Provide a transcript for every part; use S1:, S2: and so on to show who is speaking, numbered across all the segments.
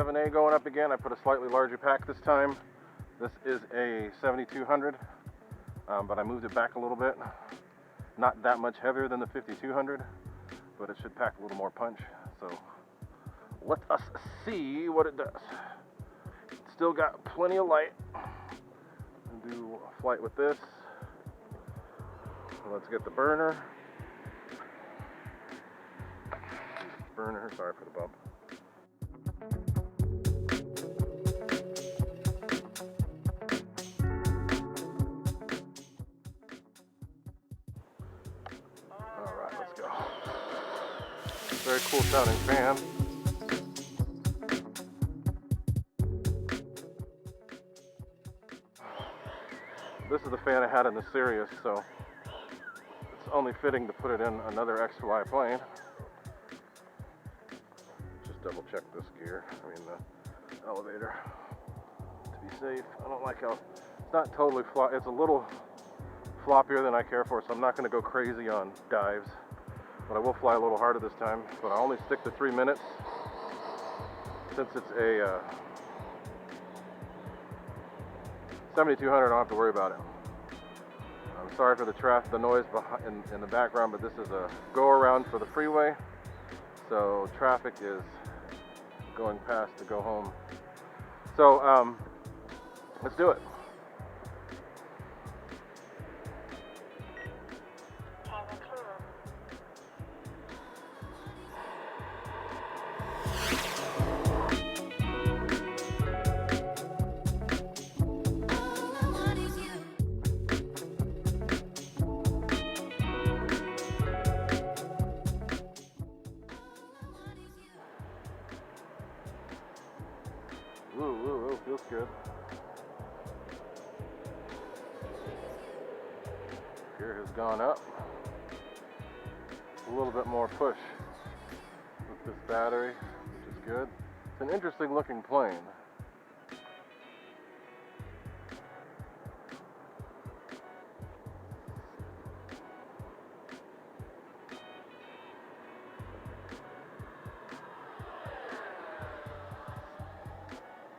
S1: T-7A going up again. I put a slightly larger pack this time. This is a 7200, but I moved it back a little bit. Not that much heavier than the 5200, but it should pack a little more punch. So let us see what it does. Still got plenty of light. I'll do a flight with this. Let's get the burner. Sorry for the bump. All right, let's go. Very cool sounding fan. This is the fan I had in the Sirius, so it's only fitting to put it in another Xfly plane. Just double check this gear, the elevator, to be safe. I don't like how, it's not totally flat, it's a little floppier than I care for, so I'm not going to go crazy on dives. But I will fly a little harder this time, but I only stick to 3 minutes. Since it's a 7200, I don't have to worry about it. I'm sorry for the noise in the background, but this is a go around for the freeway, so traffic is going past to go home. So let's do it. Ooh, feels good. Gear has gone up. A little bit more push with this battery, which is good. It's an interesting looking plane.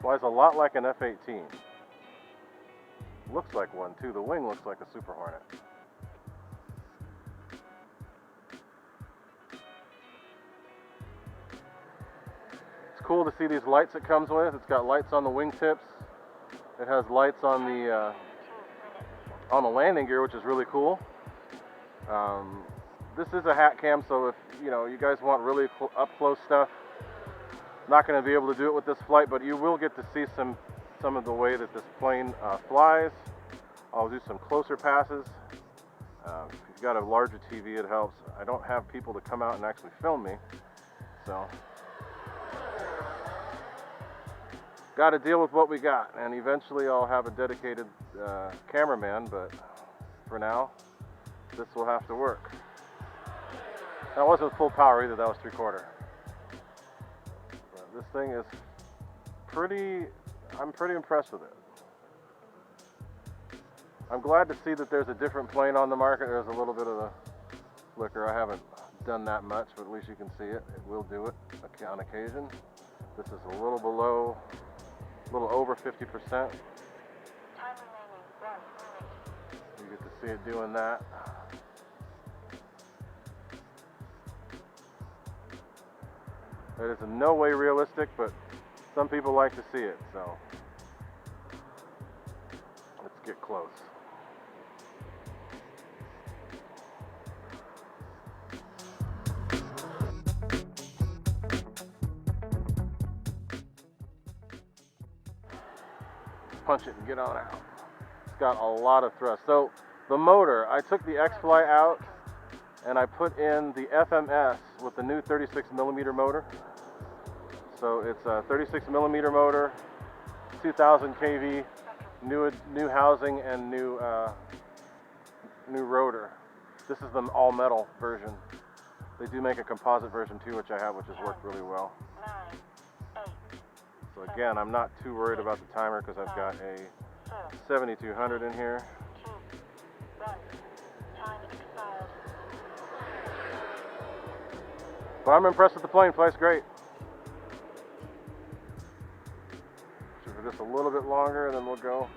S1: Flies a lot like an F-18. Looks like one too. The wing looks like a Super Hornet. It's cool to see these lights it comes with. It's got lights on the wingtips. It has lights on the landing gear, which is really cool. This is a hat cam, so if you guys want really up close stuff, not going to be able to do it with this flight, but you will get to see some of the way that this plane flies. I'll do some closer passes. If you've got a larger TV, it helps. I don't have people to come out and actually film me, so got to deal with what we got, and eventually I'll have a dedicated cameraman, but for now this will have to work. That wasn't full power either, that was 3/4. This thing is I'm pretty impressed with it. I'm glad to see that there's a different plane on the market. There's a little bit of a flicker. I haven't done that much, but at least you can see it. It will do it on occasion. This is a little below, a little over 50%.
S2: Time remaining 1 minute.
S1: You get to see it doing that. It is in no way realistic, but some people like to see it, so let's get close. Punch it and get on out. It's got a lot of thrust. So the motor, I took the Xfly out and I put in the FMS with the new 36mm motor. So it's a 36mm motor, 2000 kV, new housing and new rotor. This is the all metal version. They do make a composite version too, which I have, which has worked really well.
S2: 9, 8.
S1: So again, I'm not too worried about the timer because I've got a 7200 in here.
S2: 2, 1. Time expired.
S1: But I'm impressed with the plane. Flies great. for just a little bit longer and then we'll go.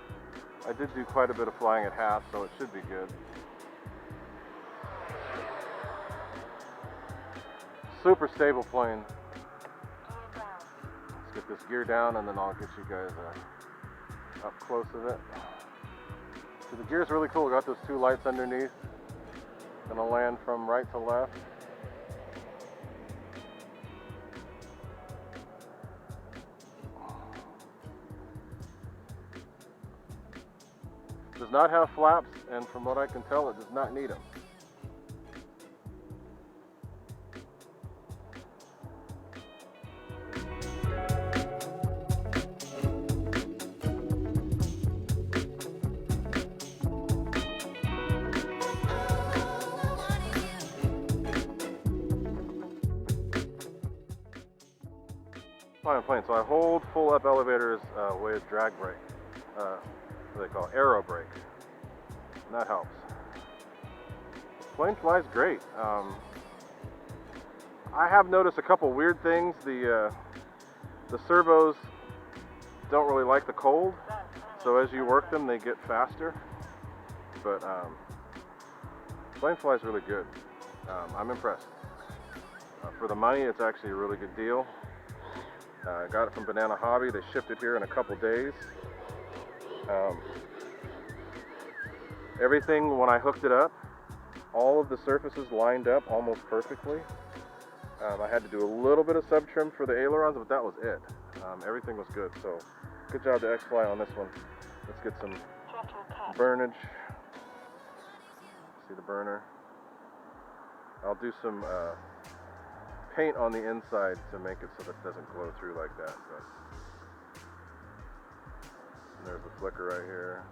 S1: I did do quite a bit of flying at half, so it should be good. Super stable plane. Let's get this gear down and then I'll get you guys up close of it. So the gear is really cool. Got those two lights underneath. Gonna land from right to left. Does not have flaps, and from what I can tell, it does not need them. Flying plane. So I hold full up elevators with drag brake. What they call aero brake. And that helps. Plane flies great. I have noticed a couple weird things. The servos don't really like the cold, so as you work them, they get faster. But plane flies really good. I'm impressed. For the money, it's actually a really good deal. I got it from Banana Hobby. They shipped it here in a couple days. Everything, when I hooked it up, all of the surfaces lined up almost perfectly. I had to do a little bit of sub trim for the ailerons, but that was it. Everything was good, so good job to Xfly on this one. Let's get some burnage. See the burner. I'll do some paint on the inside to make it so that it doesn't glow through like that. But there's the flicker right here.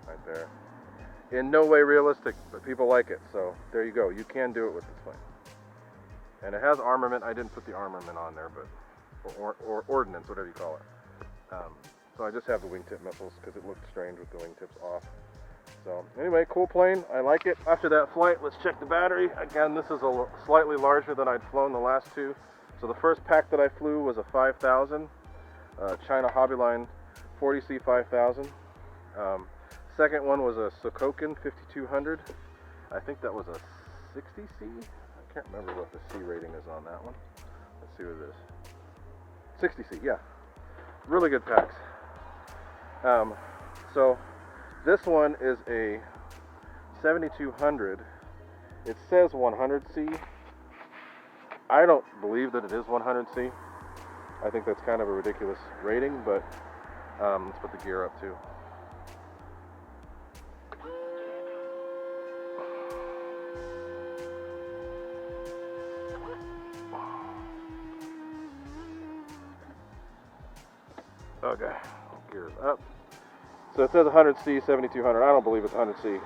S1: Right there. In no way realistic, but people like it, so there you go. You can do it with this plane. And it has armament. I didn't put the armament on there, but or ordnance, whatever you call it. So I just have the wingtip missiles because it looked strange with the wingtips off. So anyway, cool plane. I like it. After that flight, let's check the battery. Again, this is slightly larger than I'd flown the last two. So the first pack that I flew was a 5000, China Hobbyline 40C 5000. Second one was a Socokin 5200. I think that was a 60C. I can't remember what the C rating is on that one. Let's see what it is. 60C, yeah. Really good packs. So this one is a 7200. It says 100C. I don't believe that it is 100C. I think that's kind of a ridiculous rating, but let's put the gear up too. Okay, gear's up. So it says 100C, 7200. I don't believe it's 100C,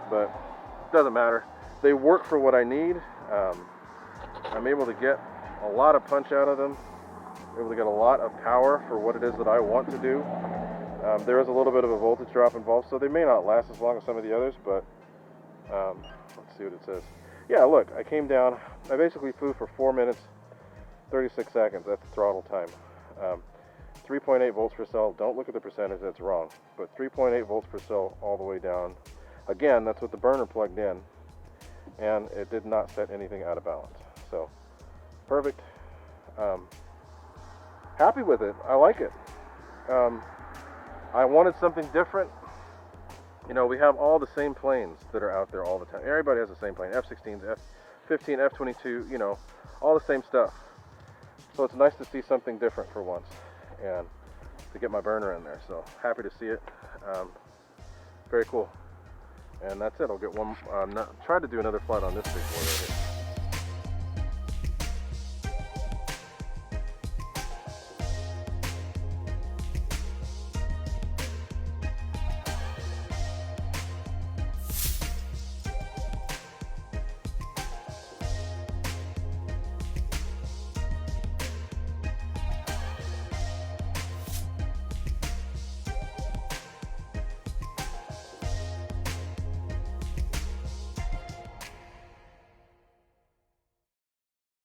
S1: but it doesn't matter. They work for what I need. I'm able to get a lot of punch out of them. Able to get a lot of power for what it is that I want to do. There is a little bit of a voltage drop involved, so they may not last as long as some of the others, but let's see what it says. Yeah, look, I came down. I basically flew for 4 minutes, 36 seconds. That's the throttle time. 3.8 volts per cell. Don't look at the percentage, that's wrong. But 3.8 volts per cell all the way down. Again, that's with the burner plugged in, and it did not set anything out of balance. So, perfect. Happy with it. I like it. I wanted something different. You know, we have all the same planes that are out there all the time. Everybody has the same plane. F-16s, F-15, F-22, you know, all the same stuff. So it's nice to see something different for once, and to get my burner in there. So happy to see it. Very cool. And that's it. I'll get one. Try to do another flight on this big boy right here.